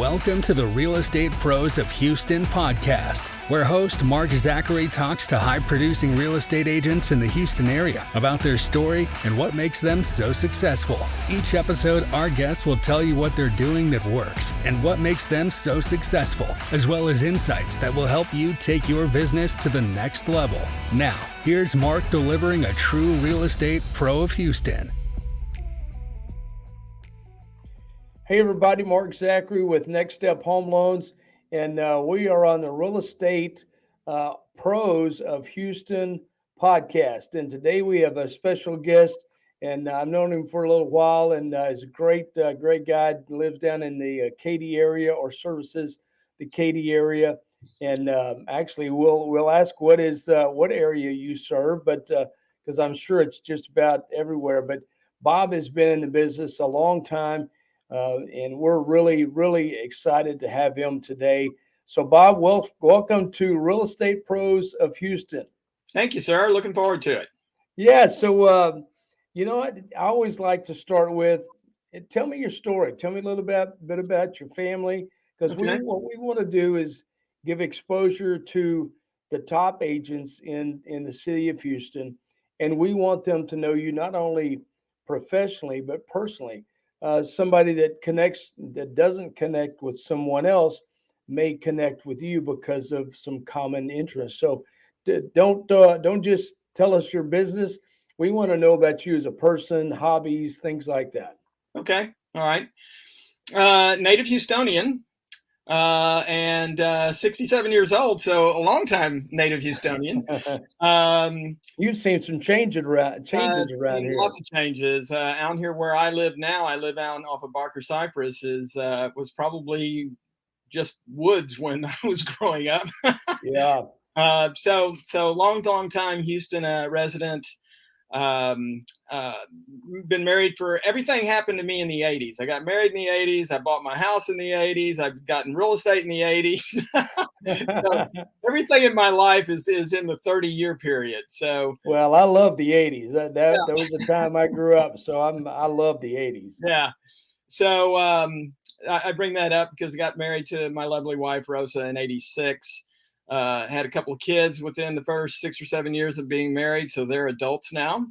Welcome to the Real Estate Pros of Houston podcast, where host Mark Zachary talks to high-producing real estate agents in the Houston area about their story and what makes them so successful. Each episode, our guests will tell you what they're doing that works and what makes them so successful, as well as insights that will help you take your business to the next level. Now, here's Mark delivering a true real estate pro of Houston. Hey everybody, Mark Zachary with Next Step Home Loans, and we are on the Real Estate Pros of Houston podcast. And today we have a special guest, and I've known him for a little while, and he's a great guy. Lives down in the Katy area or services the Katy area. And actually, we'll ask what area you serve, but because I'm sure it's just about everywhere. But Bob has been in the business a long time. And we're really, really excited to have him today. So, Bob, welcome to Real Estate Pros of Houston. Thank you, sir. Looking forward to it. Yeah. So, you know what? I always like to start with, tell me your story. Tell me a little bit about your family, because what we want to do is give exposure to the top agents in the city of Houston. And we want them to know you not only professionally, but personally. Somebody that doesn't connect with someone else may connect with you because of some common interests. So don't just tell us your business. We want to know about you as a person, hobbies, things like that. Okay. All right. Native Houstonian and 67 years old. So a long time native Houstonian. You've seen some changes around here. Lots of changes. Out here where I live now, I live out off of Cypress, was probably just woods when I was growing up. Yeah. So long time Houston resident. Been married for everything happened to me in the 80s. I got married in the 80s. I bought my house in the 80s. I've gotten real estate in the 80s. So everything in my life is in the 30-year period. So well, I love the 80s. That was the time I grew up. So I love the 80s. Yeah. So I bring that up because I got married to my lovely wife Rosa in 86. Had a couple of kids within the first 6 or 7 years of being married, so they're adults now.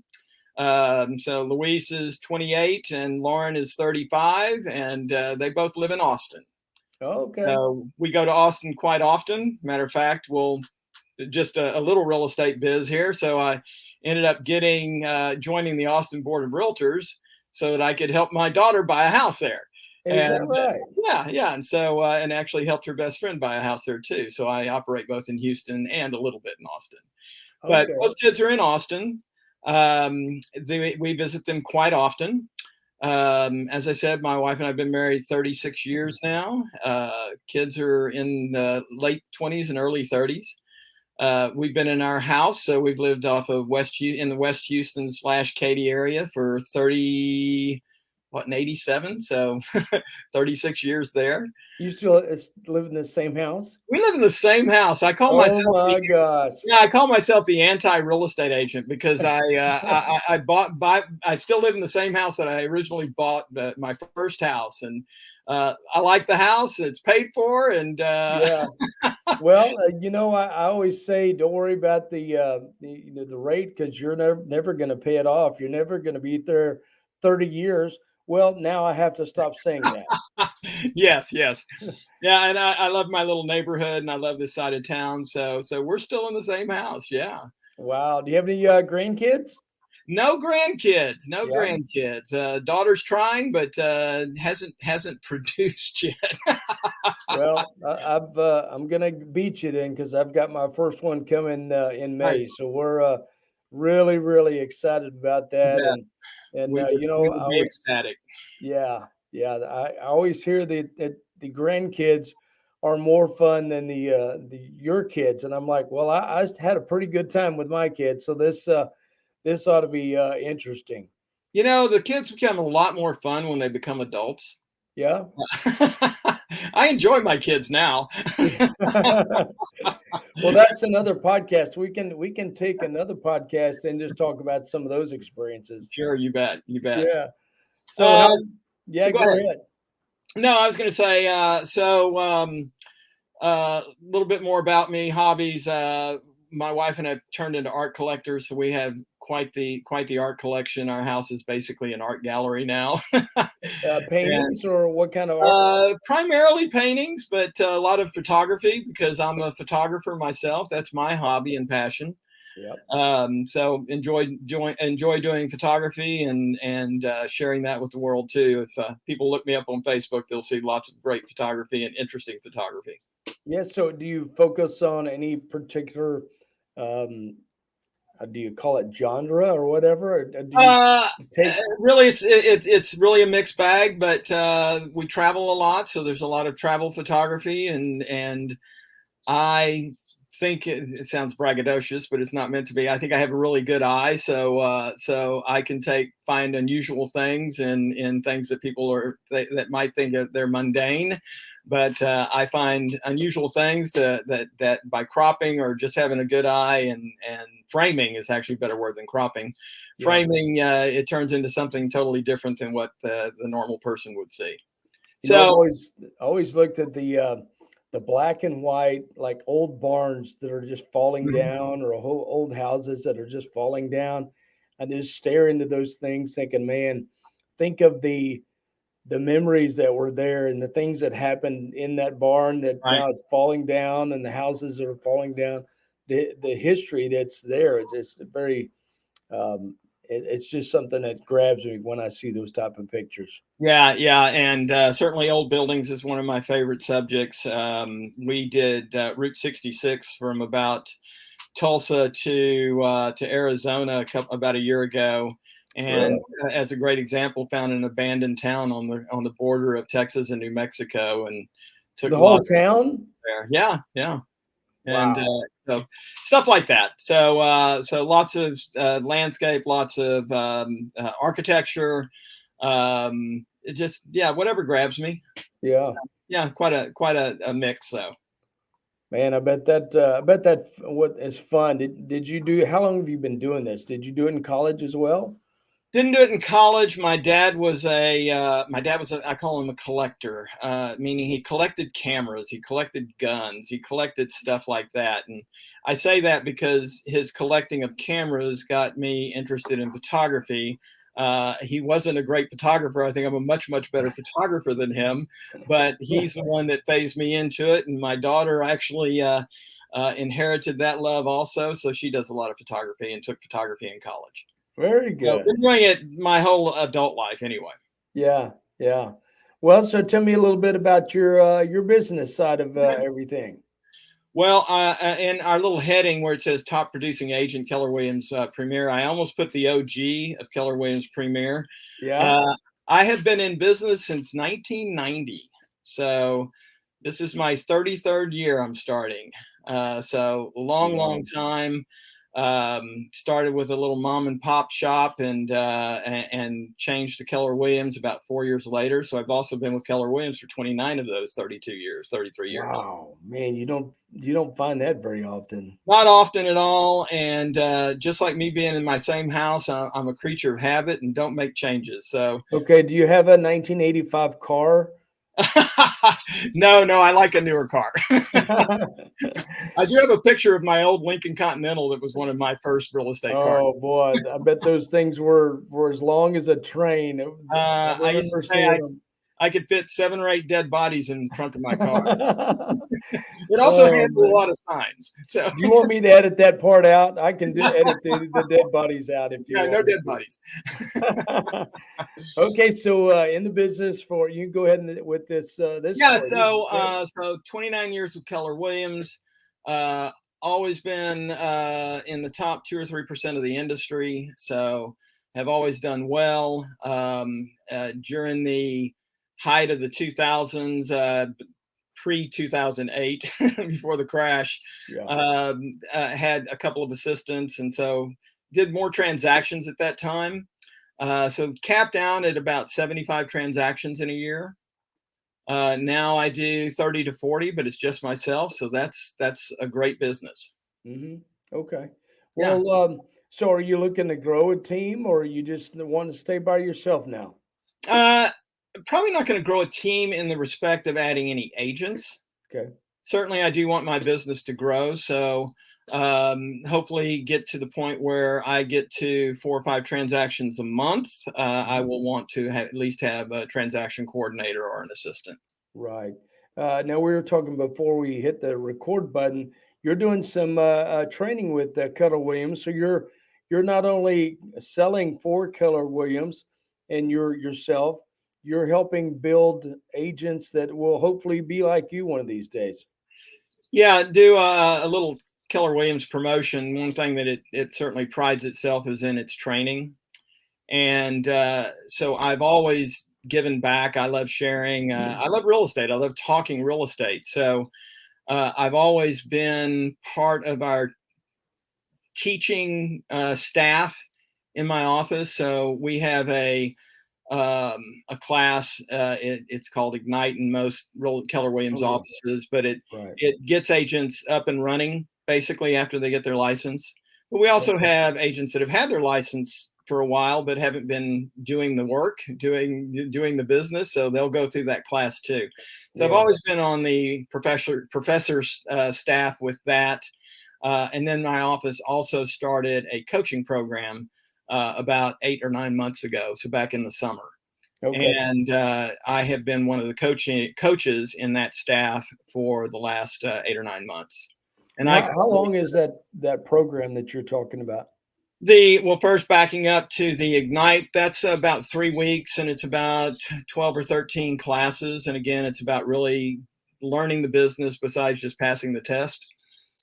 So Luis is 28 and Lauren is 35, and they both live in Austin. Okay. We go to Austin quite often. Matter of fact, we'll just a little real estate biz here. So I ended up joining the Austin Board of Realtors so that I could help my daughter buy a house there. Is that right? Yeah. And so, and actually helped her best friend buy a house there too. So I operate both in Houston and a little bit in Austin. Okay. But both kids are in Austin. We visit them quite often. As I said, my wife and I have been married 36 years now. Kids are in the late 20s and early 30s. We've been in our house, so we've lived off of in the West Houston / Katy area for 87, so 36 years there. You still live in the same house? We live in the same house. I call myself. Oh my gosh! Yeah, I call myself the anti-real estate agent because I still live in the same house that I originally bought my first house, and I like the house. It's paid for, and yeah. Well, I always say, don't worry about the rate because you're never going to pay it off. You're never going to be there 30 years. Well, now I have to stop saying that. Yes. Yeah, and I love my little neighborhood, and I love this side of town. So we're still in the same house. Yeah. Wow. Do you have any grandkids? No grandkids. Grandkids. Daughter's trying, but hasn't produced yet. Well, I'm gonna beat you then because I've got my first one coming in May. Nice. So we're really, really excited about that. Yeah. And we would be ecstatic. Yeah. I always hear that the grandkids are more fun than your kids, and I'm like, well, I had a pretty good time with my kids, so this ought to be interesting. The kids become a lot more fun when they become adults. Yeah. I enjoy my kids now. Well, that's another podcast. We can take another podcast and just talk about some of those experiences. Sure, you bet. Yeah. So go ahead. No, I was going to say, a little bit more about me, hobbies. My wife and I turned into art collectors, so we have quite the art collection. Our house is basically an art gallery now. And Paintings or what kind of art? primarily paintings, but a lot of photography because I'm a photographer myself. That's my hobby and passion. Yep. So enjoy doing photography and sharing that with the world too. If people look me up on Facebook, they'll see lots of great photography and interesting photography. Yeah. So do you focus on any particular, um, do you call it genre or whatever? Or do you Uh, take, Really, it's really a mixed bag, but we travel a lot, so there's a lot of travel photography, and I think it sounds braggadocious, but it's not meant to be. I think I have a really good eye, so I can find unusual things and in things that people that might think they're mundane, but I find unusual things that by cropping or just having a good eye and framing is actually a better word than cropping. yeah. Framing it turns into something totally different than what the normal person would see. I've So always looked at the black and white, like old barns that are just falling down, or whole old houses that are just falling down, and just stare into those things, thinking, man, think of the memories that were there and the things that happened in that barn that right. now it's falling down, and the houses that are falling down, the history that's there. It's just very, it's just something that grabs me when I see those type of pictures. Yeah, and certainly old buildings is one of my favorite subjects. We did Route 66 from about Tulsa to Arizona about a year ago, and Really? as a great example, found an abandoned town on the border of Texas and New Mexico, and took The whole lots town? there. Yeah, yeah, and Wow. so stuff like that. So lots of landscape, lots of architecture. It just yeah, whatever grabs me. Yeah. Yeah, quite a mix though. Man, I bet that what is fun. Did you do how long have you been doing this? Did you do it in college as well? Didn't do it in college. My dad was I call him a collector, meaning he collected cameras, he collected guns, he collected stuff like that. And I say that because his collecting of cameras got me interested in photography. He wasn't a great photographer. I think I'm a much better photographer than him, but he's the one that phased me into it. And my daughter actually inherited that love also, so she does a lot of photography and took photography in college. Very So good. been doing it my whole adult life anyway. Yeah, yeah. Well, so tell me a little bit about your business side of everything. Well, in our little heading where it says top producing agent Keller Williams Premier, I almost put the OG of Keller Williams Premier. Yeah. Uh, I have been in business since 1990. So this is my 33rd year I'm starting. So long Wow. time. Started with a little mom and pop shop and changed to Keller Williams about 4 years later. So I've also been with Keller Williams for 29 of those 32 years, 33 years. Wow, man, you don't find that very often. Not often at all. And just like me being in my same house, I'm a creature of habit and don't make changes. So Okay, do you have a 1985 car? no, I like a newer car. I do have a picture of my old Lincoln Continental that was one of my first real estate cars. Oh boy, I bet those things were as long as a train. I I used remember to say seeing them. I could fit 7 or 8 dead bodies in the trunk of my car. It also Oh handled a man. lot of signs. So Do you want me to edit that part out? I can edit the dead bodies out if you yeah, no want me dead bodies. to. Okay, so in the business for you, go ahead and with this Yeah, story. This is great. so 29 years with Keller Williams. Uh, Always been in the top 2 or 3% of the industry. So have always done well. During the height of the 2000s, pre 2008, before the crash, Yeah. had a couple of assistants, and so did more transactions at that time. So capped down at about 75 transactions in a year. Now I do 30 to 40, but it's just myself, so that's a great business. Hmm. Okay. Yeah. Well, so are you looking to grow a team, or you just want to stay by yourself now? Uh, probably not going to grow a team in the respect of adding any agents. Okay. Certainly, I do want my business to grow. So hopefully get to the point where I get to 4 or 5 transactions a month. I will want to at least have a transaction coordinator or an assistant. Right. Now we were talking before we hit the record button. You're doing some training with Keller Williams, so you're not only selling for Keller Williams and yourself, you're helping build agents that will hopefully be like you one of these days. Yeah, do a little Keller Williams promotion. One thing that it certainly prides itself is in its training. And so I've always given back. I love sharing. I love real estate. I love talking real estate. So I've always been part of our teaching staff in my office. So we have a class. It's called Ignite in most Keller Williams offices, but it gets agents up and running basically after they get their license. But we also have agents that have had their license for a while but haven't been doing the work, doing the business, so they'll go through that class too. So I've always been on the professor staff with that, and then my office also started a coaching program about 8 or 9 months ago, so back in the summer. And I have been one of the coaches in that staff for the last 8 or 9 months. And how long is that program that you're talking about? First backing up to the Ignite, that's about 3 weeks, and it's about 12 or 13 classes. And again, it's about really learning the business besides just passing the test,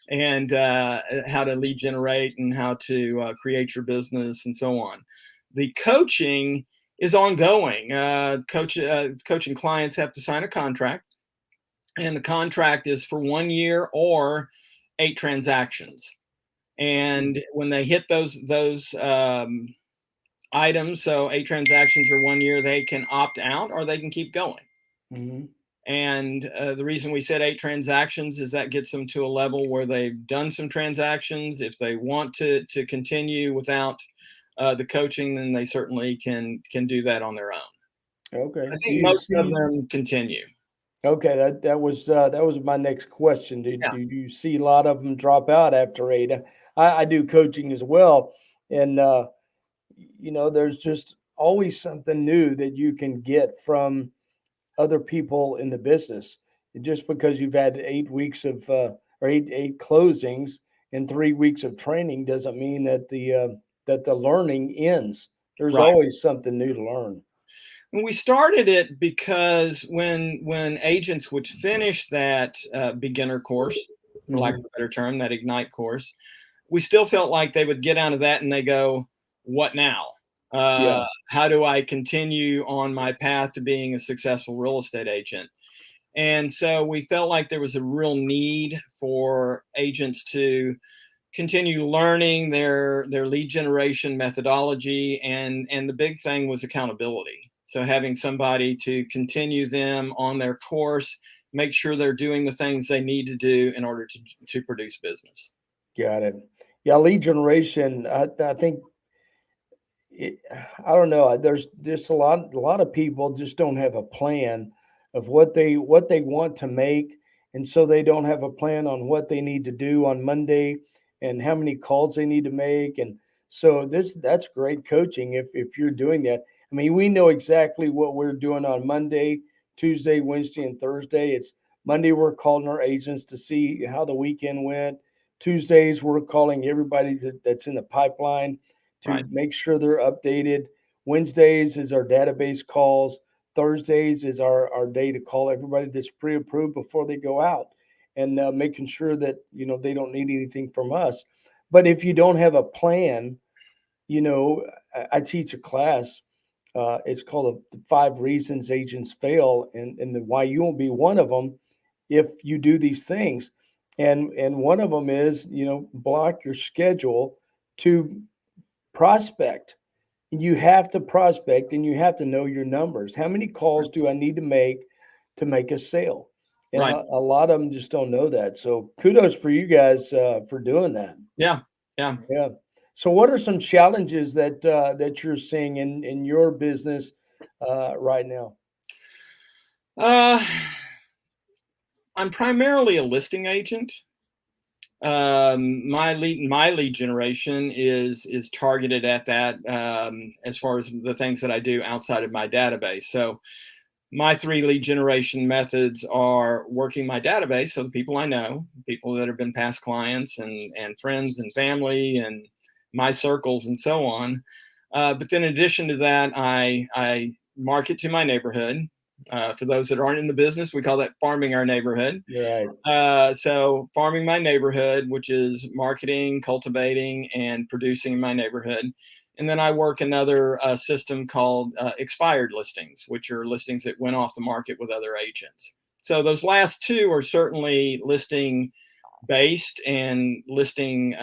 and how to lead generate and how to create your business and so on. The coaching is ongoing. Coaching clients have to sign a contract, and the contract is for 1 year or 8 transactions. And when they hit those items, so 8 transactions or 1 year, they can opt out or they can keep going. Mm-hmm. And the reason we said 8 transactions is that gets them to a level where they've done some transactions. If they want to continue without the coaching, then they certainly can do that on their own. Okay. I think most of them continue. Okay, that was my next question. Do you see a lot of them drop out after 8? I do coaching as well, and there's just always something new that you can get from other people in the business. Just because you've had 8 weeks of or eight closings and 3 weeks of training doesn't mean that the learning ends. There's always something new to learn. And we started it because when agents would finish that beginner course, for lack of a better term, that Ignite course, we still felt like they would get out of that and they go, "What now? How do I continue on my path to being a successful real estate agent?" And so we felt like there was a real need for agents to continue learning their lead generation methodology, and the big thing was accountability. So having somebody to continue them on their course, make sure they're doing the things they need to do in order to produce business. Got it. Yeah, lead generation. I think I don't know. There's just a lot of people just don't have a plan of what they want to make, and so they don't have a plan on what they need to do on Monday and how many calls they need to make. And so that's great coaching if you're doing that. I mean, we know exactly what we're doing on Monday, Tuesday, Wednesday, and Thursday. It's Monday, we're calling our agents to see how the weekend went. Tuesdays, we're calling everybody that's in the pipeline to make sure they're updated. Wednesdays is our database calls. Thursdays is our day to call everybody that's pre-approved before they go out, and making sure that they don't need anything from us. But if you don't have a plan, I teach a class. It's called the 5 Reasons Agents Fail, and why you won't be one of them if you do these things. And one of them is, block your schedule to prospect. You have to prospect, and you have to know your numbers. How many calls do I need to make a sale? And a lot of them just don't know that. So kudos for you guys for doing that. Yeah. So what are some challenges that you're seeing in your business right now? Uh, I'm primarily a listing agent. My lead generation is targeted at that, as far as the things that I do outside of my database. So my 3 lead generation methods are working my database, so the people I know, people that have been past clients and friends and family and my circles and so on. But then in addition to that, I market to my neighborhood. For those that aren't in the business, we call that farming our neighborhood. Right. So farming my neighborhood, which is marketing, cultivating, and producing in my neighborhood. And then I work another system called expired listings, which are listings that went off the market with other agents. So those last 2 are certainly listing based and listing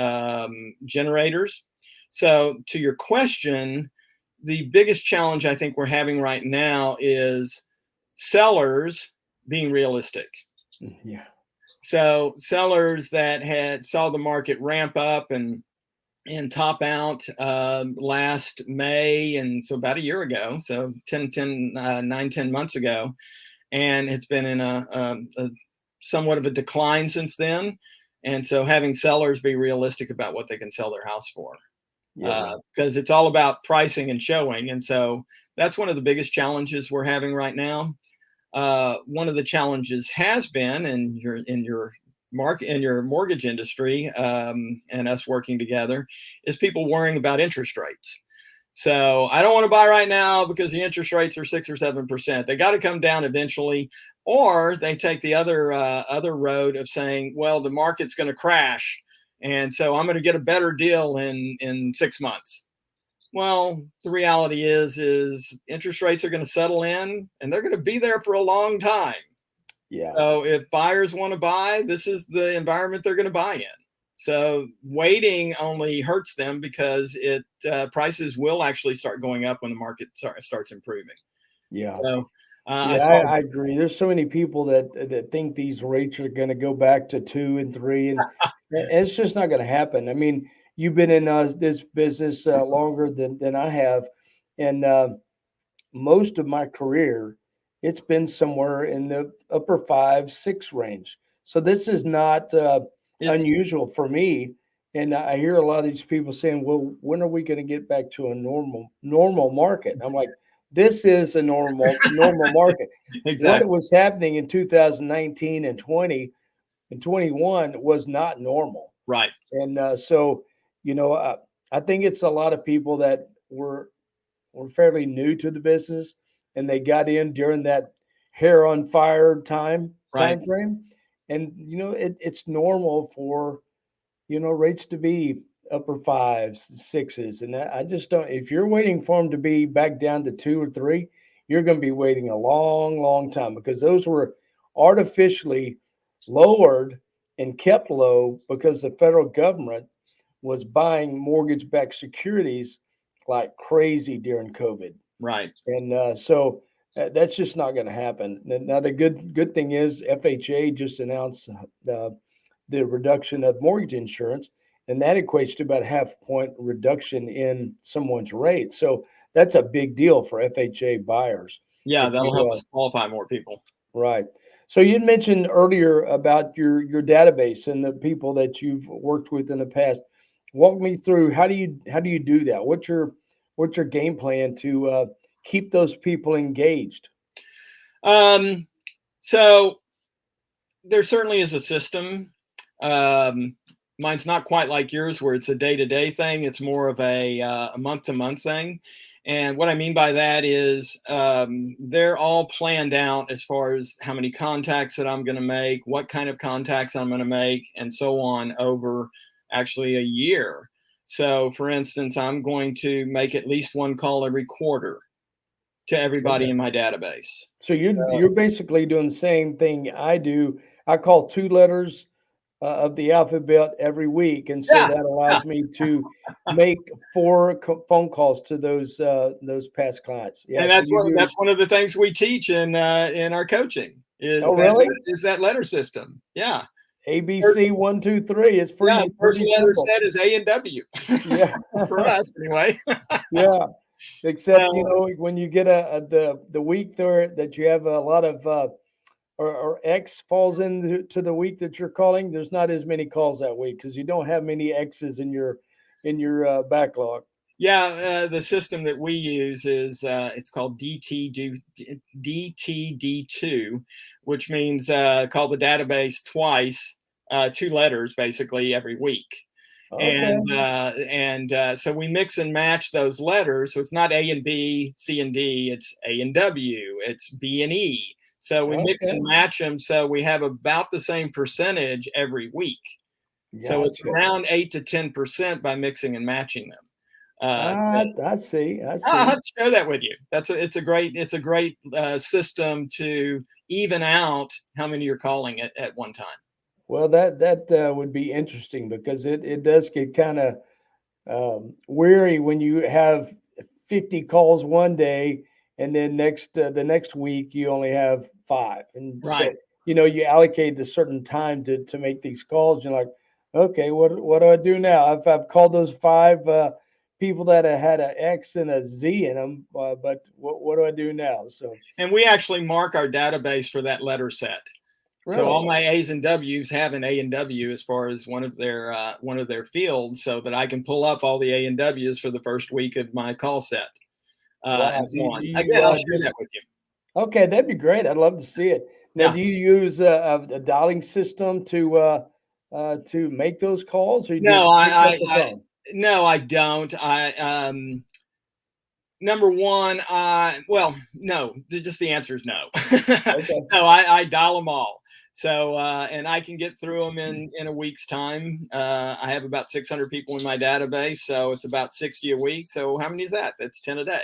generators. So to your question, the biggest challenge I think we're having right now is sellers being realistic. Yeah. So sellers that saw the market ramp up and top out last May, and so about a year ago, so 9-10 months ago, and it's been in a somewhat of a decline since then. And so having sellers be realistic about what they can sell their house for, because it's all about pricing and showing. And so that's one of the biggest challenges we're having right now. One of the challenges has been in your mortgage industry, and us working together, is people worrying about interest rates. So I don't want to buy right now because the interest rates are 6 or 7%. They got to come down eventually, or they take the other road of saying, well, the market's going to crash, and so I'm going to get a better deal in 6 months. Well, the reality is interest rates are going to settle in, and they're going to be there for a long time. Yeah. So if buyers want to buy, this is the environment they're going to buy in. So waiting only hurts them, because prices will actually start going up when the market starts improving. Yeah. So I agree. There's so many people that think these rates are going to go back to 2 and 3, and it's just not going to happen. I mean, you've been in this business longer than I have, and most of my career, it's been somewhere in the upper 5, 6 range. So this is not unusual for me. And I hear a lot of these people saying, "Well, when are we going to get back to a normal market?" I'm like, "This is a normal market." exactly. What was happening in 2019 and 20 and 21 was not normal. Right. And so, I think it's a lot of people that were fairly new to the business, and they got in during that hair on fire time frame. And it's normal for rates to be upper 5s, 6s, and I just don't. If you're waiting for them to be back down to 2 or 3, you're going to be waiting a long time, because those were artificially lowered and kept low because the federal government was buying mortgage-backed securities like crazy during COVID. Right. And so that's just not going to happen. Now, the good thing is FHA just announced the reduction of mortgage insurance, and that equates to about a half point reduction in someone's rate. So that's a big deal for FHA buyers. Yeah, that'll help us qualify more people. Right. So you mentioned earlier about your database and the people that you've worked with in the past. Walk me through, how do you do that? What's your game plan to keep those people engaged? So there certainly is a system. Mine's not quite like yours, where it's a day-to-day thing. It's more of a month-to-month thing. And what I mean by that is they're all planned out as far as how many contacts that I'm going to make, what kind of contacts I'm going to make, and so on, over actually a year. So for instance, I'm going to make at least 1 call every quarter to everybody in my database. So you're basically doing the same thing I do. I call 2 letters of the alphabet every week, and so that allows me to make 4 phone calls to those past clients. Yeah, and that's one of the things we teach in our coaching is that letter system. Yeah. ABC 1, 2, 3. It's pretty. Yeah, first letter set is A and W. Yeah, for us anyway. Yeah. Except, So when you get the week there that you have a lot of or X falls into the week that you're calling, there's not as many calls that week because you don't have many X's in your backlog. yeah, the system that we use is it's called DTD2, which means call the database twice, 2 letters basically every week. Okay. And so we mix and match those letters. So it's not A and B, C and D. It's A and W. It's B and E. So we mix Okay. and match them. So we have about the same percentage every week. So it's Gotcha. around 8 to 10% by mixing and matching them. I see. I I'll see. have to share that with you. It's a great system to even out how many you're calling at one time. Well, that would be interesting because it does get kind of weary when you have 50 calls one day and then the next week you only have 5, and so Right. you allocate a certain time to make these calls. You're like, okay, what do I do now? I've called those 5 people that have had an X and a Z in them, but what do I do now? So And we actually mark our database for that letter set. So really, all my A's and W's have an A and W as far as one of their fields, so that I can pull up all the A and W's for the first week of my call set, wow. and Do so you, on. do Again, you I'll share just that with you. Okay, that'd be great. I'd love to see it. Now, Yeah. do you use a dialing system to make those calls, or you No, just pick up the phone? no, I don't. Number one, well, no, just the answer is no. Okay. No, I dial them all. So, and I can get through them in a week's time. I have about 600 people in my database, so it's about 60 a week. So how many is that? That's 10 a day.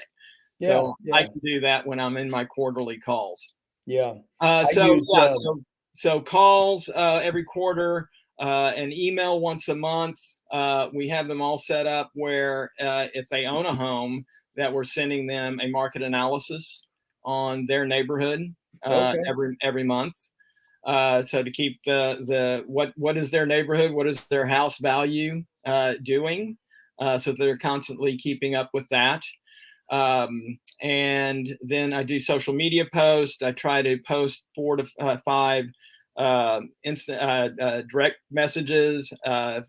Yeah, So I yeah, can do that when I'm in my quarterly calls. yeah. Uh, I so use yeah, so so calls every quarter, an email once a month. We have them all set up where if they own a home, that we're sending them a market analysis on their neighborhood okay. every month. So to keep the what is their neighborhood, what is their house value doing, so they're constantly keeping up with that. And then I do social media posts. I try to post 4 to 5 instant direct messages a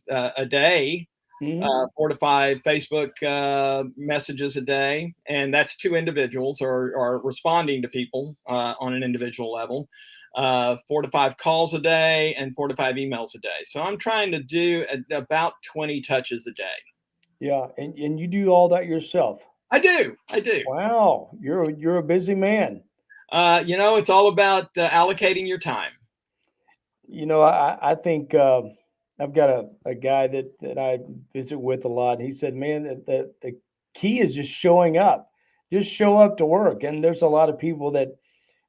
day, Hmm. 4 to 5 Facebook messages a day, and that's 2 individuals or responding to people on an individual level. 4 to 5 calls a day and 4 to 5 emails a day. So I'm trying to do about 20 touches a day. Yeah, and you do all that yourself. I do. I do. Wow, you're a busy man. It's all about allocating your time. I think I've got a guy that I visit with a lot. And he said, "Man, the key is just showing up. Just show up to work." And there's a lot of people that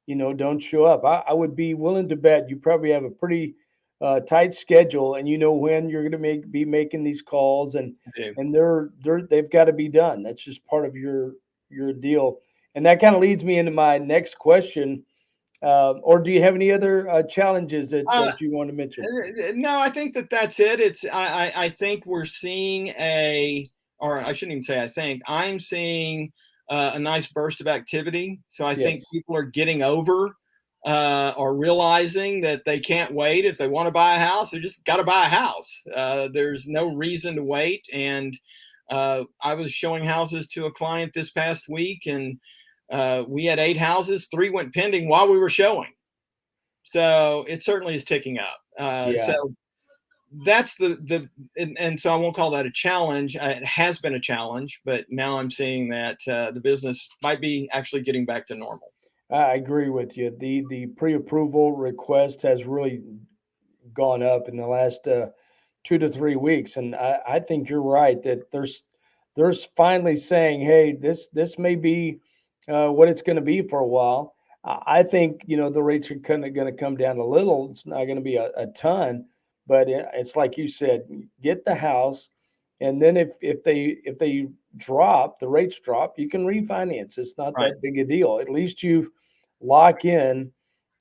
don't show up. I would be willing to bet you probably have a pretty tight schedule, and you know when you're going to be making these calls, and I do. and they've got to be done. That's just part of your deal. And that kind of leads me into my next question. Or do you have any other challenges that you want to mention? No, I think that's it. I think we're seeing or I shouldn't even say I think, I'm seeing a nice burst of activity. So I think Yes. people are getting over or realizing that they can't wait. If they want to buy a house, they just got to buy a house. There's no reason to wait. And I was showing houses to a client this past week, and we had 8 houses, 3 went pending while we were showing. So it certainly is ticking up. Yeah. So that's and so I won't call that a challenge. It has been a challenge, but now I'm seeing that the business might be actually getting back to normal. I agree with you. The pre-approval request has really gone up in the last 2 to 3 weeks, and I think you're right that there's finally saying, hey, this may be what it's going to be for a while. I think the rates are kind of going to come down a little. It's not going to be a ton, but it's like you said, get the house, and then if they drop, the rates drop, you can refinance. It's not Right. that big a deal. At least you lock in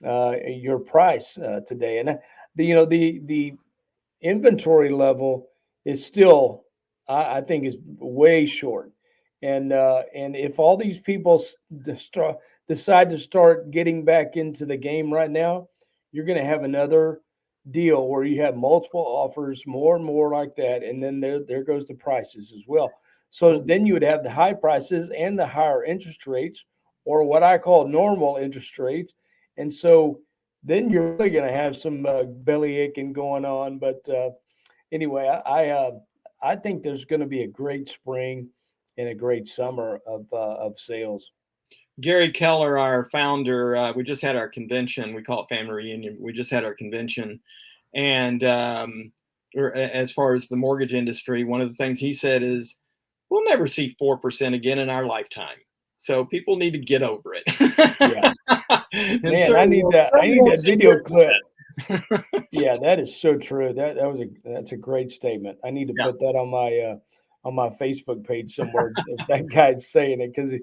your price today. And the inventory level is still, I think, is way short. And if all these people decide to start getting back into the game right now, you're going to have another deal where you have multiple offers, more and more like that, and then there goes the prices as well. So then you would have the high prices and the higher interest rates, or what I call normal interest rates, and so then you're really going to have some belly aching going on. But anyway, I think there's going to be a great spring and a great summer of sales. Gary Keller, our founder, we just had our convention. We call it Family Reunion. We just had our convention. And as far as the mortgage industry, one of the things he said is, we'll never see 4% again in our lifetime. So people need to get over it. Yeah. Man, I need that video clip. Yeah, that is so true. That's a great statement. I need to put that on my Facebook page somewhere. If that guy's saying it, because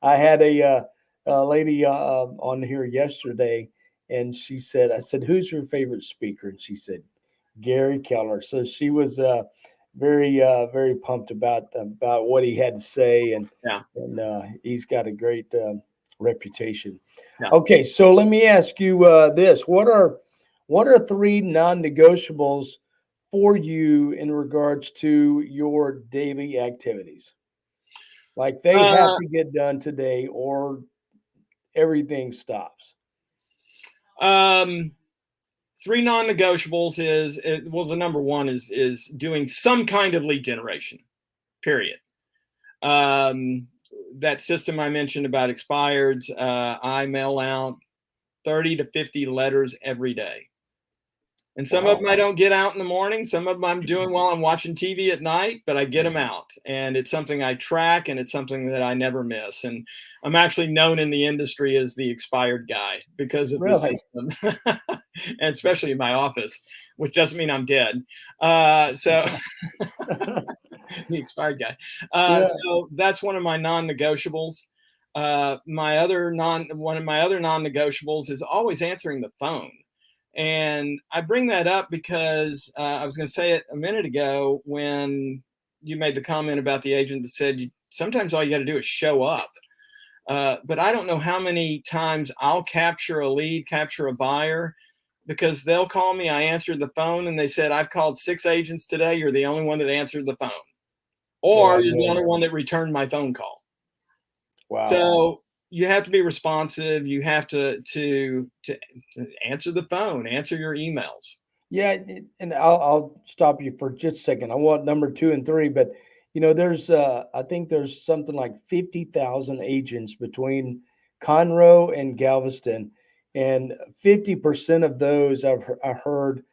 I had a lady on here yesterday, and she said, "I said, who's your favorite speaker?" And she said, "Gary Keller." So she was very pumped about what he had to say, and he's got a great reputation. Yeah. Okay, so let me ask you this: what are three non-negotiables for you in regards to your daily activities? Like they have to get done today, or everything stops. Three non-negotiables is the number one is doing some kind of lead generation, period. That system I mentioned about expireds, I mail out 30 to 50 letters every day. And some of them I don't get out in the morning. Some of them I'm doing while I'm watching TV at night, but I get them out. And it's something I track, and it's something that I never miss. And I'm actually known in the industry as the expired guy because of the system, and especially in my office, which doesn't mean I'm dead. So the expired guy. So that's one of my non-negotiables. One of my other non-negotiables is always answering the phone. And I bring that up because I was going to say it a minute ago when you made the comment about the agent that said sometimes all you got to do is show up. But I don't know how many times I'll capture a lead, capture a buyer, because they'll call me. I answered the phone and they said, "I've called 6 agents today. You're the only one that answered the phone." Or you're the only one that returned my phone call. Wow. So you have to be responsive. You have to answer the phone, answer your emails. Yeah, and I'll stop you for just a second. I want number 2 and 3, but there's I think there's something like 50,000 agents between Conroe and Galveston, and 50% of those I heard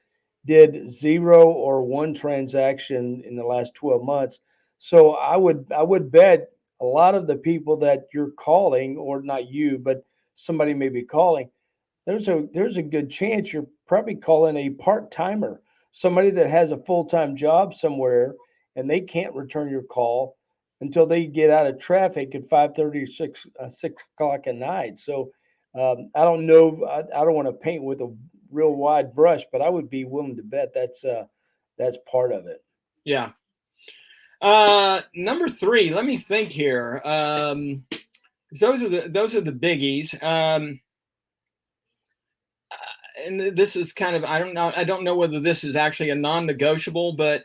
did 0 or 1 transaction in the last 12 months. So I would bet a lot of the people that you're calling, or not you, but somebody may be calling, there's a good chance you're probably calling a part-timer, somebody that has a full-time job somewhere, and they can't return your call until they get out of traffic at 5:30 or 6 o'clock at night. So I don't know. I don't want to paint with a real wide brush, but I would be willing to bet that's part of it. Yeah. Number 3, let me think here. Those are the biggies. And this is kind of, I don't know whether this is actually a non-negotiable, but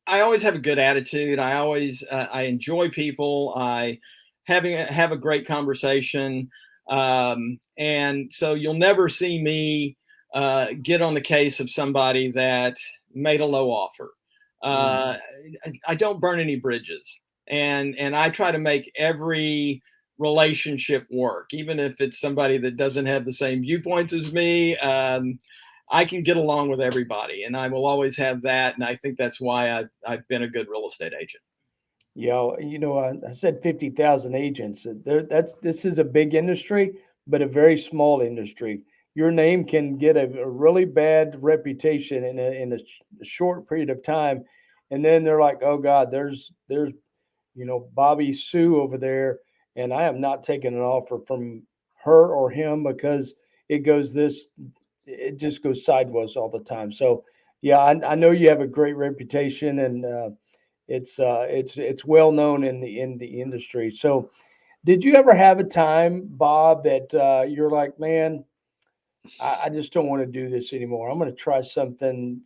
I always have a good attitude. I always I enjoy people. I have a great conversation. And so you'll never see me get on the case of somebody that made a low offer. I don't burn any bridges, and I try to make every relationship work, even if it's somebody that doesn't have the same viewpoints as me. I can get along with everybody, and I will always have that. And I think that's why I've been a good real estate agent. Yeah, I said 50,000 agents. This is a big industry, but a very small industry. Your name can get a really bad reputation in a short period of time, and then they're like, "Oh God, there's Bobby Sue over there, and I am not taking an offer from her or him because it just goes sideways all the time." So yeah, I know you have a great reputation, and it's well known in the industry. So, did you ever have a time, Bob, that you're like, man, I just don't want to do this anymore. I'm going to try something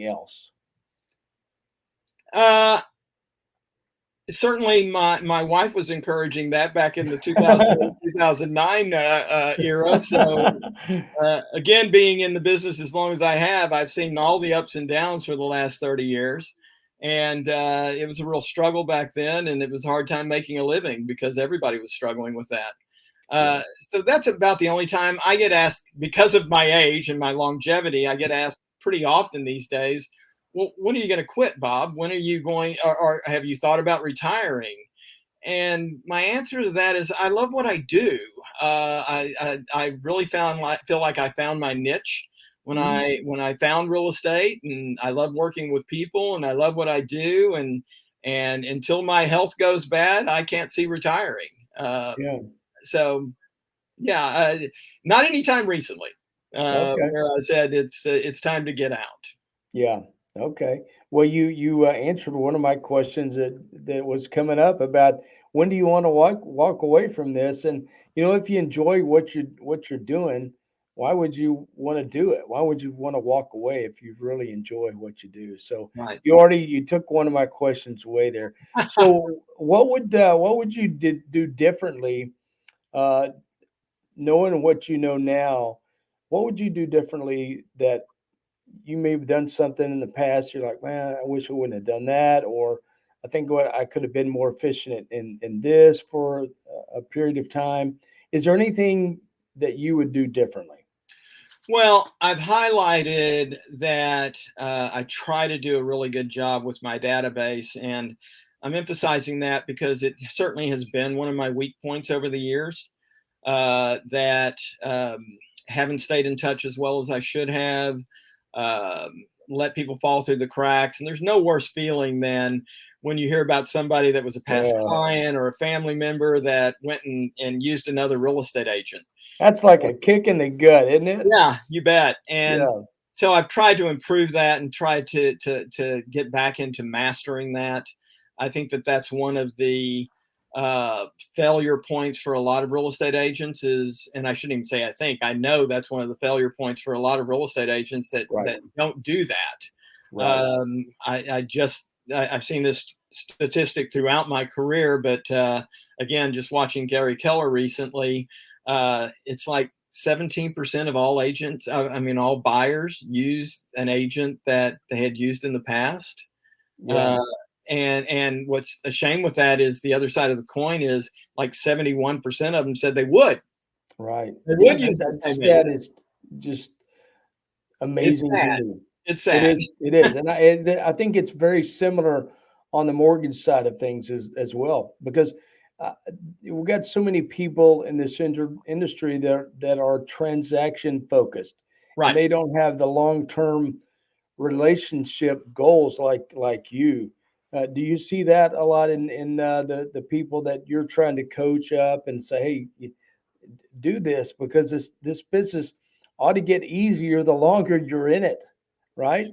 else. Uh, Certainly my wife was encouraging that back in the 2008, 2009 era. So again, being in the business as long as I have, I've seen all the ups and downs for the last 30 years. And it was a real struggle back then, and it was a hard time making a living because everybody was struggling with that. Yeah. So that's about the only time I get asked, because of my age and my longevity, I get asked pretty often these days, well, when are you going to quit, Bob? When are you going, or have you thought about retiring? And my answer to that is, I love what I do. I really feel like I found my niche when I found real estate, and I love working with people, and I love what I do. And until my health goes bad, I can't see retiring. Yeah. So yeah, not anytime recently, Okay. where I said it's time to get out. Yeah. Okay. Well, you answered one of my questions that was coming up about when do you want to walk away from this, and if you enjoy what you're doing, why would you want to do it? Why would you want to walk away if you really enjoy what you do? So Right. you took one of my questions away there. So what would you do differently, uh, knowing what you know now? What would you do differently that you may have done something in the past, you're like, man, I wish I wouldn't have done that, or I think what I could have been more efficient in this for a period of time. Is there anything that you would do differently? Well, I've highlighted that I try to do a really good job with my database, and I'm emphasizing that because it certainly has been one of my weak points over the years. That haven't stayed in touch as well as I should have. Let people fall through the cracks, and there's no worse feeling than when you hear about somebody that was a past Yeah, client or a family member that went and used another real estate agent. that's like a kick in the gut, isn't it? Yeah, you bet. And Yeah, so I've tried to improve that and tried to get back into mastering that. I think that that's one of the failure points for a lot of real estate agents is, and I shouldn't even say I know that's one of the failure points for a lot of real estate agents that right, don't do that. right. I've seen this statistic throughout my career, but again, just watching Gary Keller recently, it's like 17% of all agents, I mean, all buyers use an agent that they had used in the past. Yeah, Uh, and what's a shame with that is the other side of the coin is like 71% of them said right. they Yeah, would use the that same agent. stat is just It's amazing to sad. me. It's It sad. is. It is, and I think it's very similar on the mortgage side of things as well, because uh, we've got so many people in this industry that are transaction focused, and Right. they don't have the long term relationship goals like you. Do you see that a lot in the people that you're trying to coach up and say, hey, do this because this business ought to get easier the longer you're in it, right?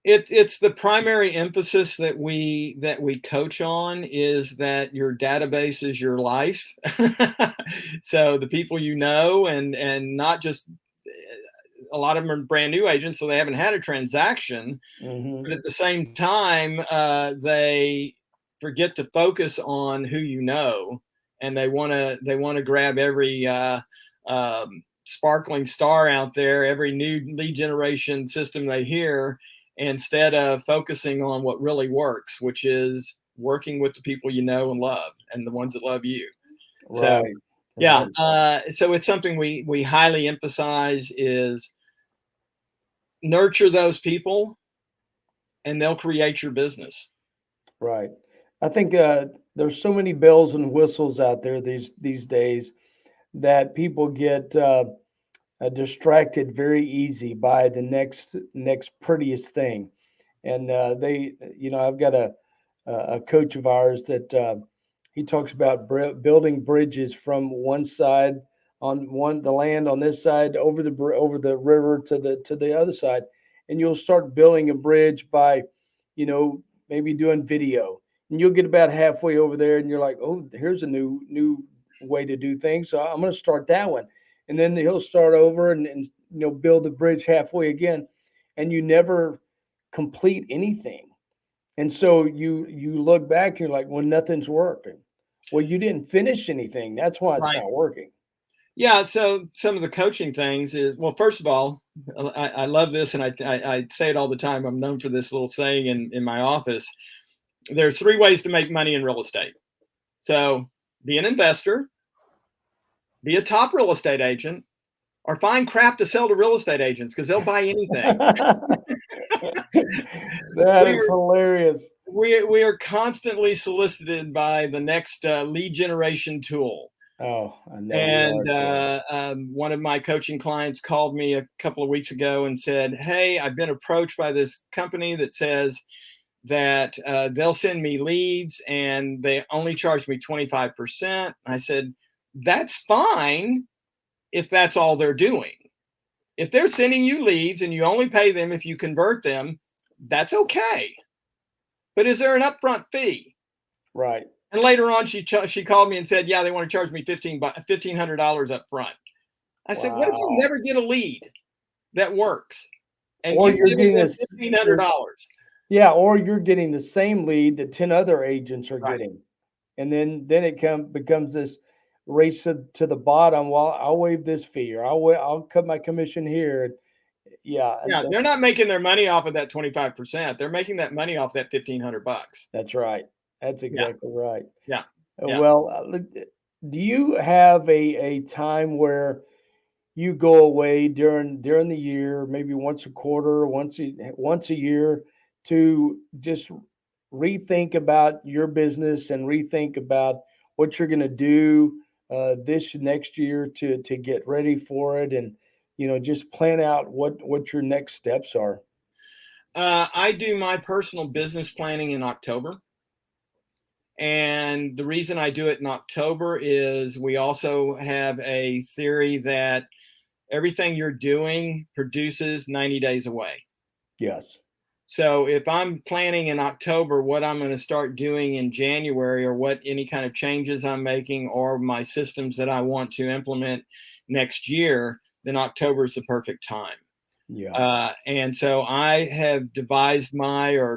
It's the primary emphasis that we coach on is that your database is your life. So the people you know, and not just a lot of them are brand new agents, so they haven't had a transaction. Hmm. But at the same time, they forget to focus on who you know, and they want to grab every sparkling star out there, every new lead generation system they hear, instead of focusing on what really works, which is working with the people you know and love, and the ones that love you. So Right, yeah, right, so it's something we highly emphasize is nurture those people, and they'll create your business. right. I think there's so many bells and whistles out there these days that people get distracted very easy by the next prettiest thing, and I've got a coach of ours that he talks about building bridges from one side on the land on this side over the river to the other side, and you'll start building a bridge by, you know, maybe doing video, and you'll get about halfway over there, and you're like, oh, here's a new way to do things. So I'm going to start that one, and then he'll start over and build the bridge halfway again, and you never complete anything. And so you look back, you're like, well, nothing's working. Well, you didn't finish anything. That's why it's Right. not working. Yeah. So some of the coaching things is, well, first of all, I love this, and I say it all the time. I'm known for this little saying in my office. There's 3 ways to make money in real estate. So be an investor, be a top real estate agent, or find crap to sell to real estate agents because they'll buy anything. That is hilarious. We are constantly solicited by the next lead generation tool. Oh, I know. And one of my coaching clients called me a couple of weeks ago and said, hey, I've been approached by this company that says that they'll send me leads and they only charge me 25%. I said, that's fine if that's all they're doing. If they're sending you leads and you only pay them if you convert them, that's okay. But is there an upfront fee? Right. And later on, she called me and said, yeah, they want to charge me $1,500 up front. I said, what if you never get a lead that works? And or you're getting $1,500. Yeah, or you're getting the same lead that 10 other agents are getting. And then it becomes this race to the bottom. Well, I'll waive this fee, or I'll cut my commission here. Yeah. Yeah, they're not making their money off of that 25%. They're making that money off that $1,500. That's right. That's exactly right. Yeah. Well, do you have a time where you go away during the year, maybe once a quarter, once a year, to just rethink about your business and rethink about what you're going to do this next year to get ready for it, and just plan out what your next steps are? I do my personal business planning in October. And the reason I do it in October is we also have a theory that everything you're doing produces 90 days away. Yes. So if I'm planning in October what I'm going to start doing in January, or what any kind of changes I'm making, or my systems that I want to implement next year, then October is the perfect time. Yeah. And so I have devised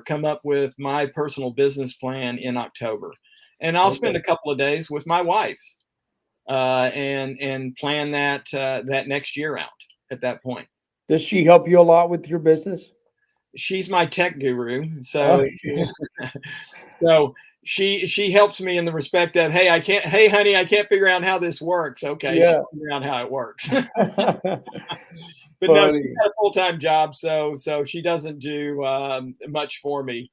come up with my personal business plan in October, and I'll spend a couple of days with my wife and plan that next year out at that point. Does she help you a lot with your business? She's my tech guru. So, so she helps me in the respect of, hey, honey, I can't figure out how this works. Okay. Yeah. She'll figure out how it works. But no, she's got a full-time job, so she doesn't do much for me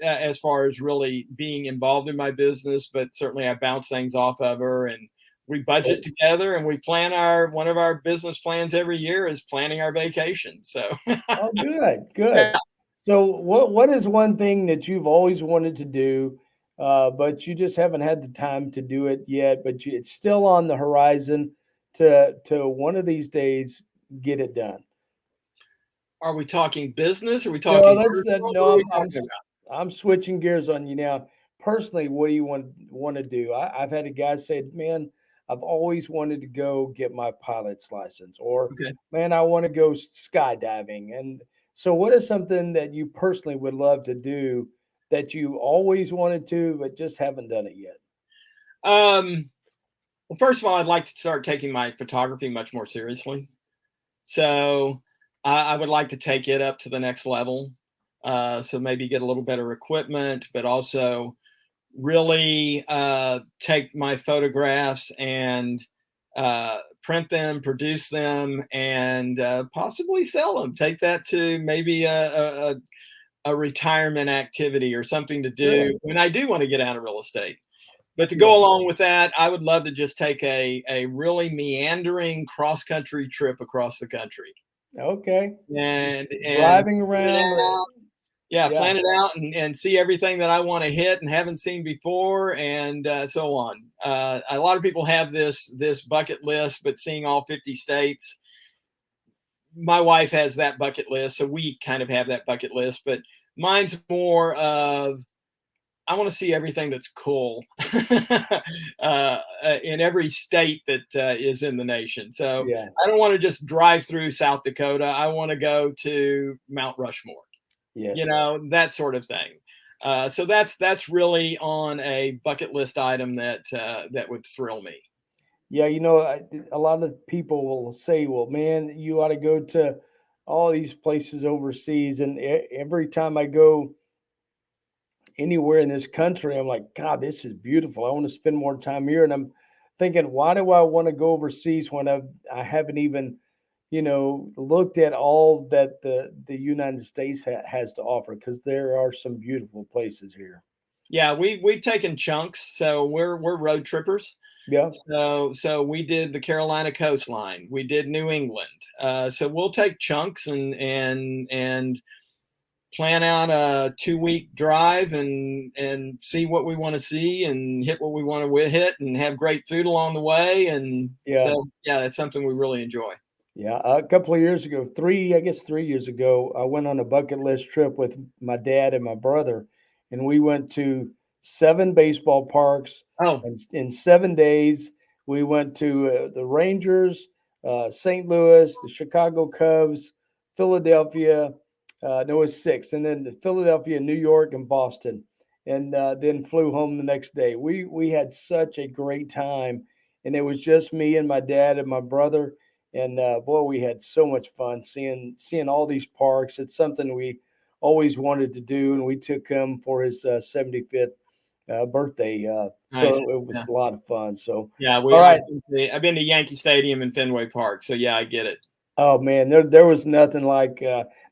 as far as really being involved in my business. But certainly, I bounce things off of her, and we budget together, and we plan one of our business plans every year is planning our vacation. So, oh, good. Yeah. So, what is one thing that you've always wanted to do, but you just haven't had the time to do it yet, but it's still on the horizon to one of these days get it done? Are we talking business? Or are we talking? No, I'm switching gears on you now. Personally, what do you want to do? I've had a guy say, man, I've always wanted to go get my pilot's license, or man, I want to go skydiving. And so what is something that you personally would love to do that you always wanted to, but just haven't done it yet? Well, first of all, I'd like to start taking my photography much more seriously. So I would like to take it up to the next level. So maybe get a little better equipment, but also really take my photographs and print them, produce them, and possibly sell them. Take that to maybe a retirement activity or something to do when I do want to get out of real estate. But to go along with that, I would love to just take a really meandering cross-country trip across the country. Okay. And driving around. Plan it out and see everything that I want to hit and haven't seen before, and so on. A lot of people have this bucket list, but seeing all 50 states, my wife has that bucket list, so we kind of have that bucket list. But Mine's more of, I want to see everything that's cool in every state that is in the nation. So Yeah. I don't want to just drive through South Dakota. I want to go to Mount Rushmore, Yes. that sort of thing. So that's really on a bucket list item that would thrill me. Yeah, a lot of people will say, "Well, man, you ought to go to all these places overseas." And every time I go anywhere in this country, I'm like, God, this is beautiful. I want to spend more time here. And I'm thinking, why do I want to go overseas when I haven't even, looked at all that the United States has to offer? Because there are some beautiful places here. Yeah, we've taken chunks, so we're road trippers. Yeah. So we did the Carolina coastline. We did New England. So we'll take chunks and plan out a 2-week drive and see what we want to see and hit what we want to hit and have great food along the way. And Yeah. so yeah, that's something we really enjoy. Yeah, a couple of years ago, I guess 3 years ago, I went on a bucket list trip with my dad and my brother, and we went to 7 baseball parks. Oh, And in 7 days, we went to the Rangers, St. Louis, the Chicago Cubs, Philadelphia. No, it was 6, and then the Philadelphia, New York, and Boston, and then flew home the next day. We had such a great time, and it was just me and my dad and my brother, and boy, we had so much fun seeing all these parks. It's something we always wanted to do, and we took him for his 75th birthday. nice. So it was Yeah. a lot of fun. So, Yeah, all right. I've been to Yankee Stadium and Fenway Park, so yeah, I get it. Oh man, there was nothing like.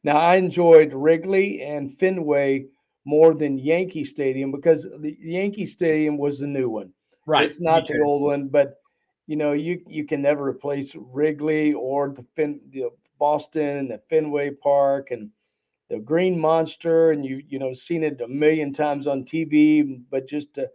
Now I enjoyed Wrigley and Fenway more than Yankee Stadium because the Yankee Stadium was the new one. Right, It's me not the too. old one, but you can never replace Wrigley or the Boston, the Fenway Park, and the Green Monster, and seen it a million times on TV, but just to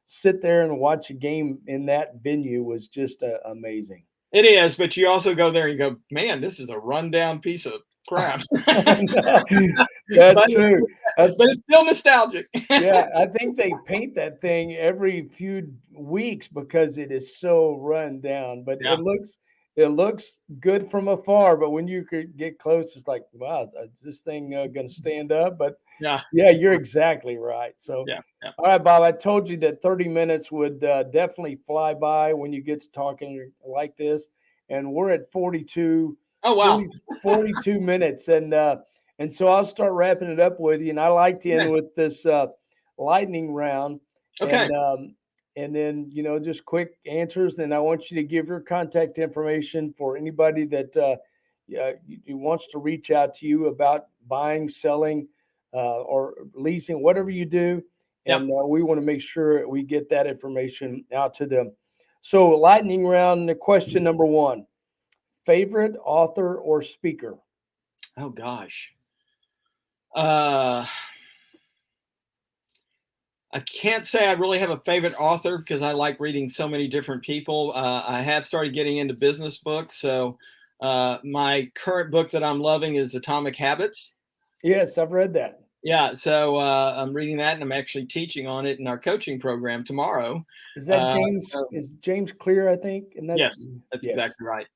sit there and watch a game in that venue was just amazing. It is, but you also go there and you go, man, this is a rundown piece of crap. No, but, that's true. but it's still nostalgic. Yeah, I think they paint that thing every few weeks because it is so run down. But Yeah, it looks good from afar. But when you could get close, it's like, wow, is this thing going to stand up? But yeah, yeah, you're exactly right. So, yeah, yeah. all right, Bob, I told you that 30 minutes would definitely fly by when you get to talking like this. And we're at Oh, wow. 42 minutes. And so I'll start wrapping it up with you. And I like to end Okay. with this lightning round. Okay. And then, just quick answers. Then I want you to give your contact information for anybody that wants to reach out to you about buying, selling, or leasing, whatever you do. Yep. And we want to make sure we get that information out to them. So, lightning round, question number 1: favorite author or speaker? Oh, gosh. I can't say I really have a favorite author because I like reading so many different people. I have started getting into business books. So my current book that I'm loving is Atomic Habits. Yes, I've read that. Yeah, so I'm reading that, and I'm actually teaching on it in our coaching program tomorrow. Is that James? So Is James Clear? I think. And that. yes, that's Yes. exactly right.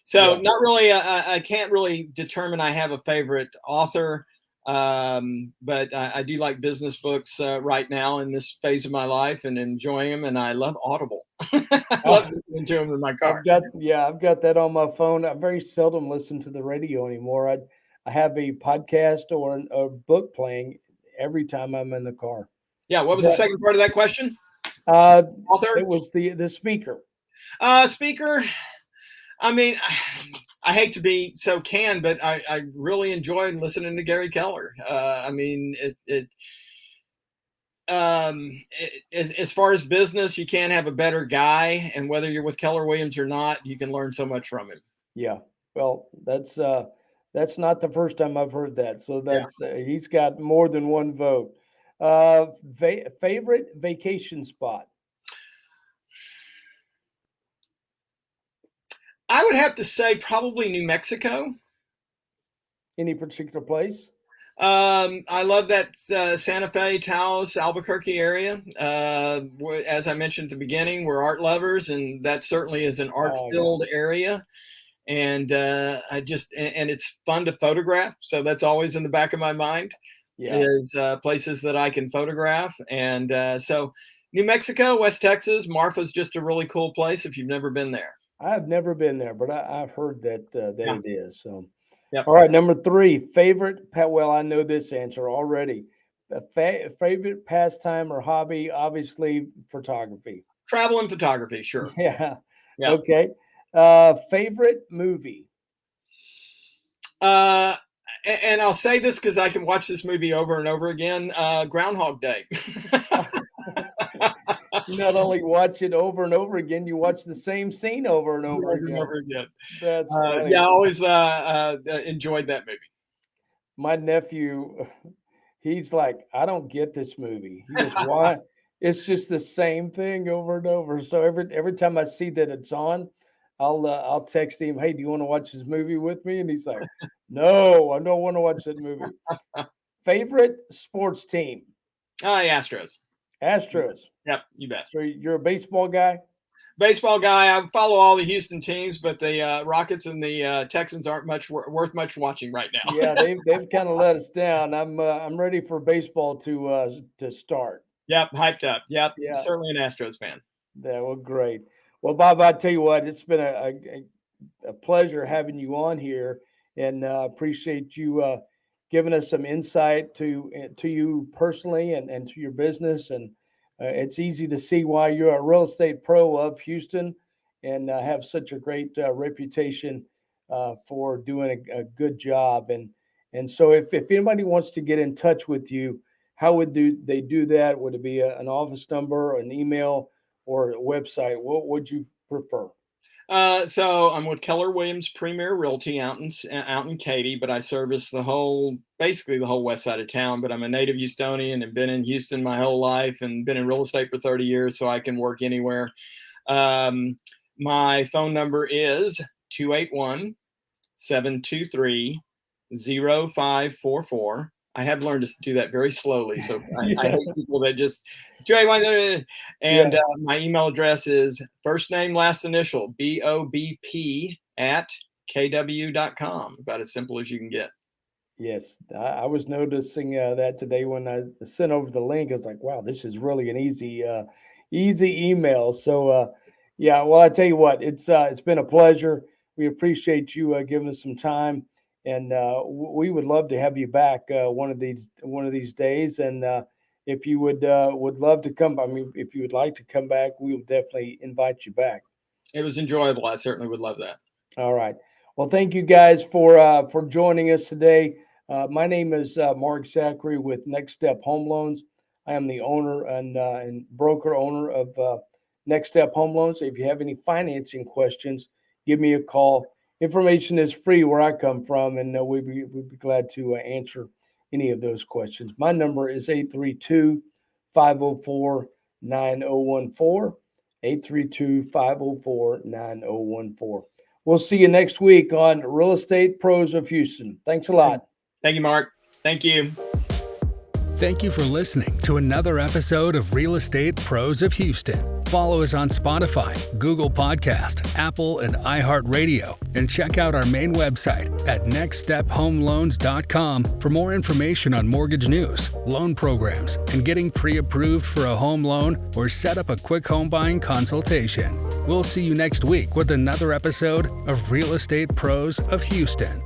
So Yeah. not really. I can't really determine I have a favorite author, but I do like business books right now in this phase of my life and enjoying them. And I love Audible. I love listening to them in my car. I've got that on my phone. I very seldom listen to the radio anymore. I have a podcast or a book playing every time I'm in the car. Yeah. What was the second part of that question? Author? It was the speaker. Speaker. I mean, I hate to be so canned, but I really enjoyed listening to Gary Keller. I mean, as far as business, you can't have a better guy. And whether you're with Keller Williams or not, you can learn so much from him. Yeah. Well, that's not the first time I've heard that. So that's he's got more than one vote. Favorite vacation spot? I would have to say probably New Mexico. Any particular place? I love that Santa Fe, Taos, Albuquerque area. As I mentioned at the beginning, we're art lovers, and that certainly is an art-filled area. And and it's fun to photograph. So that's always in the back of my mind is places that I can photograph. And so New Mexico, West Texas, Marfa's just a really cool place if you've never been there. I've never been there, but I've heard that it is. So, yep. All right, number 3, favorite. Well, I know this answer already. Favorite pastime or hobby? Obviously, photography. Travel and photography, sure. Yeah. Okay. Favorite movie? And I'll say this because I can watch this movie over and over again. Groundhog Day. You not only watch it over and over again, you watch the same scene over and over again. That's funny. I always enjoyed that movie. My nephew, he's like, I don't get this movie. He goes, why? It's just the same thing over and over. So every time I see that it's on, I'll text him, hey, do you want to watch this movie with me? And he's like, no, I don't want to watch that movie. Favorite sports team? Astros. Astros. Yep, you bet. So you're a baseball guy? Baseball guy. I follow all the Houston teams, but the Rockets and the Texans aren't worth much watching right now. Yeah, they've kind of let us down. I'm ready for baseball to start. Yep, hyped up. Yep, certainly an Astros fan. Yeah, well, great. Well, Bob, I tell you what, it's been a pleasure having you on here, and appreciate you giving us some insight to you personally and to your business. And it's easy to see why you're a real estate pro of Houston and have such a great reputation for doing a good job. And so if anybody wants to get in touch with you, how would they do that? Would it be an office number, an email, or a website? What would you prefer? So I'm with Keller Williams Premier Realty out in Katy, but I service basically the whole west side of town. But I'm a native Houstonian and been in Houston my whole life and been in real estate for 30 years, so I can work anywhere. My phone number is 281-723-0544. I have learned to do that very slowly, so I hate people that just 281. And my email address is first name, last initial, BOBP@kw.com. About as simple as you can get. Yes, I was noticing that today when I sent over the link. I was like, wow, this is really an easy email. So, well, I tell you what, it's been a pleasure. We appreciate you giving us some time. And we would love to have you back one of these days. And if you would love to come, if you would like to come back, we will definitely invite you back. It was enjoyable. I certainly would love that. All right. Well, thank you guys for joining us today. My name is Mark Zachary with Next Step Home Loans. I am the owner and broker owner of Next Step Home Loans. If you have any financing questions, give me a call. Information is free where I come from, and we'd be glad to answer any of those questions. My number is 832-504-9014, 832-504-9014. We'll see you next week on Real Estate Pros of Houston. Thanks a lot. Thank you, Mark. Thank you. Thank you for listening to another episode of Real Estate Pros of Houston. Follow us on Spotify, Google Podcast, Apple, and iHeartRadio, and check out our main website at nextstephomeloans.com for more information on mortgage news, loan programs, and getting pre-approved for a home loan or set up a quick home buying consultation. We'll see you next week with another episode of Real Estate Pros of Houston.